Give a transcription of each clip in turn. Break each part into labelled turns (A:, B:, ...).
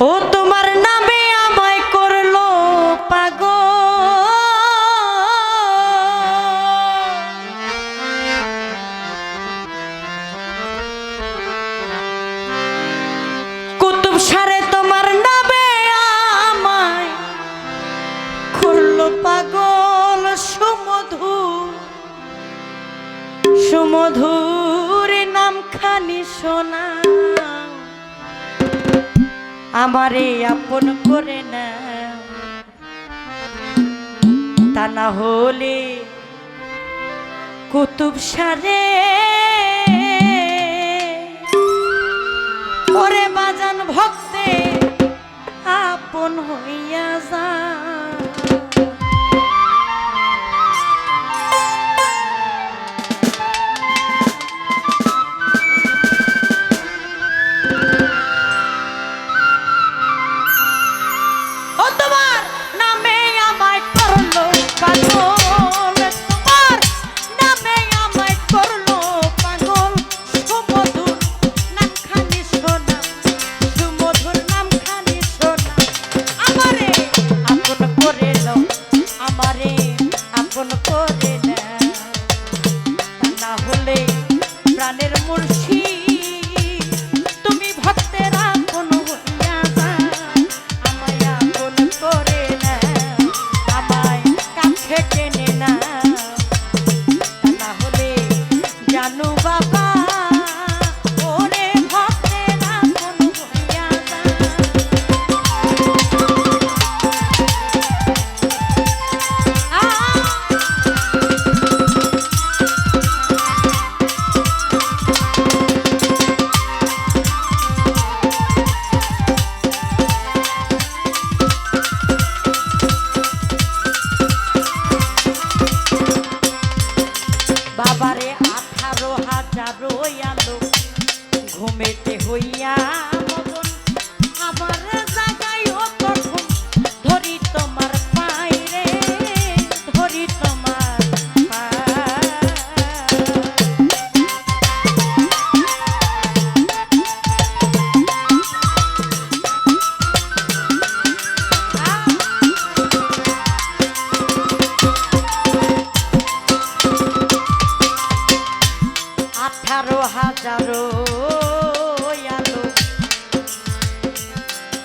A: ও তোমার নামে আমায় করলো পাগল, কুতুব সারে তোমার নামে আমায় করলো পাগল। সুমধুর নাম খানি শোনা, আমারে আপন করে না, তা না হলে কুতুব সারে ওরে বাজান ভক্তে আপন হইয়া যা। বাবারে 18,000 আলো ঘুমেতে হইয়া মগন, আমার জাগায় তখন ধরি তোমার পাই রে, ধরি তোমার হাজারো আলো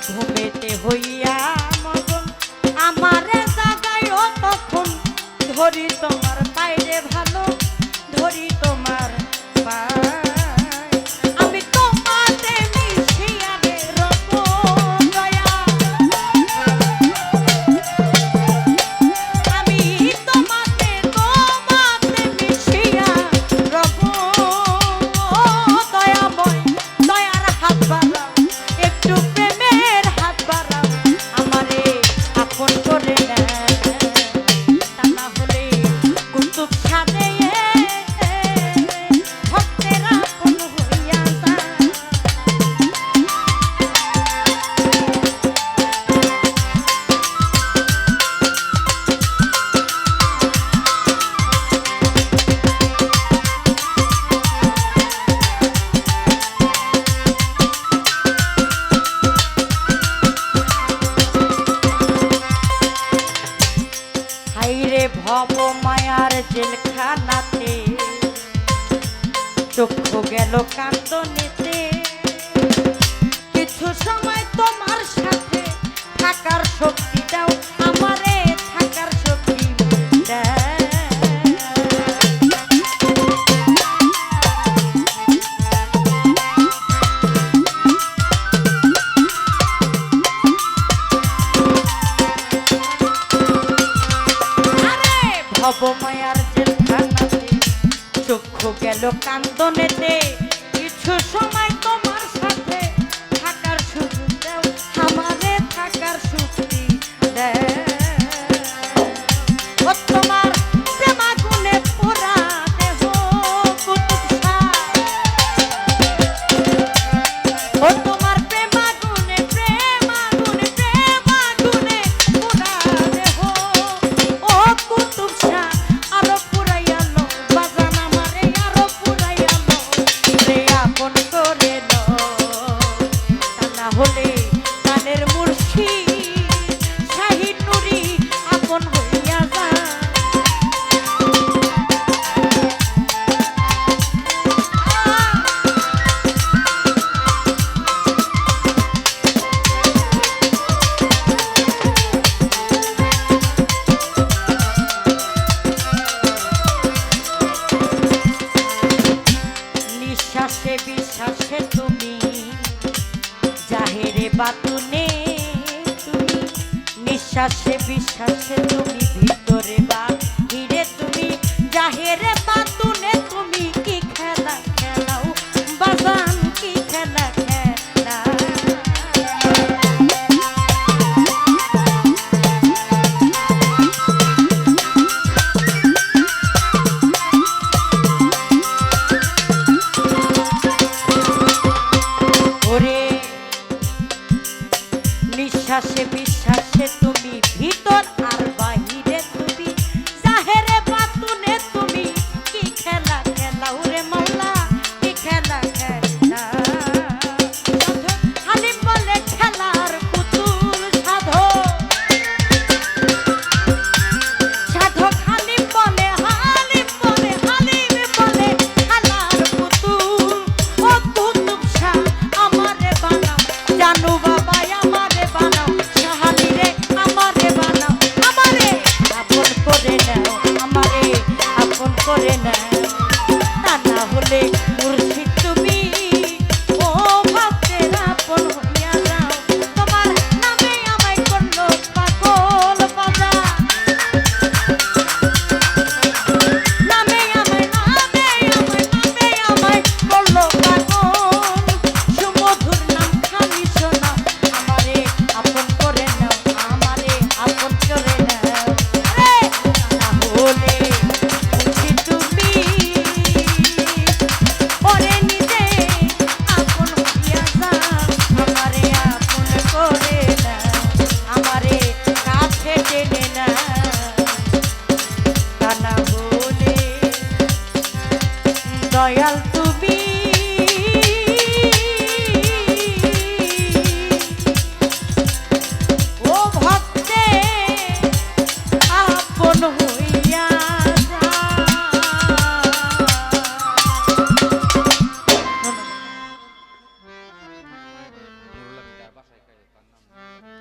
A: ঘুমেতে হইয়া মগন, আমার জাগায় তখন ধরি তোমার পাইরে ভালো, ধরি তোমার পাই। আমি তোমাতে মিশিয়া রে রব দয়া, আমি তোমাতে মিশিয়া রব ভব মায়ার জেলখানাতে, চক্ষু গেল কান্দনেতে, কিছু সময় তোমার সাথে থাকার শক্তি দাও, আমারে থাকার শক্তি দাও। ভবমায়ার জেলখানাতে, চক্ষু গেল কান্দনেতে, কিছু সময় তোমার সাথে থাকার সুযোগ দাও, আমারে থাকার শক্তি দাও। তোমার প্রেমাগুনে পোড়া দেহ কুতুব শাহ, ও তোমার প্রেমাগুনে পোড়া দেহ, ও কুতুব শাহ আরো পুরাইয়ালো বাজান আমারে, আরো পুরাইয়ালো বাতুনে তুমি, নিঃশ্বাসে বিশ্বাসে তুমি, ভিতরে বাহিরে তুমি, জাহেরে বাতুনে তুমি, কি খেলা খেলাও বাজান, কি খেলা খেলা। নিঃশ্বাসে বিশ্বাসে তুমি, ভিতর আর বাহিরে তুমি, জাহেরে বাতুনে তুমি, কি খেলা খেলা ওরে মাওলা, কি খেলা খেলা। হালিম বলে খেলার পুতুল সাধক, সাধক হালিম বলে, হালিম বলে, হালিম বলে খেলার পুতুল। ও কুতুব শাহ আমারে বানাও, জানু বাবা আমারে বানাও, শাহালিরে আমারে বানাও, আমারে আপন করে নাও, আমারে আপন করে নাও। তা না হলে মুর্শিদ তুমি, ও ভক্তের আপন হইয়া যাও, তোমার নামে আমায় করলো পাগল বাজা, নামে আমায়, নামে আমায়, নামে আমায় করলো পাগল। সুমধুর নাম খালি শোনা, আমারে আপন করে নাও, আমারে আপন করে নাও। রে না হলে বুঝি তুমি, ওরে নিজে আপন হইয়া যাও, আমারে আপন করে নাও, আমারে কাছে টেনে নাও। তা না হলে দয়াল তুমি, ও ভক্তে আপন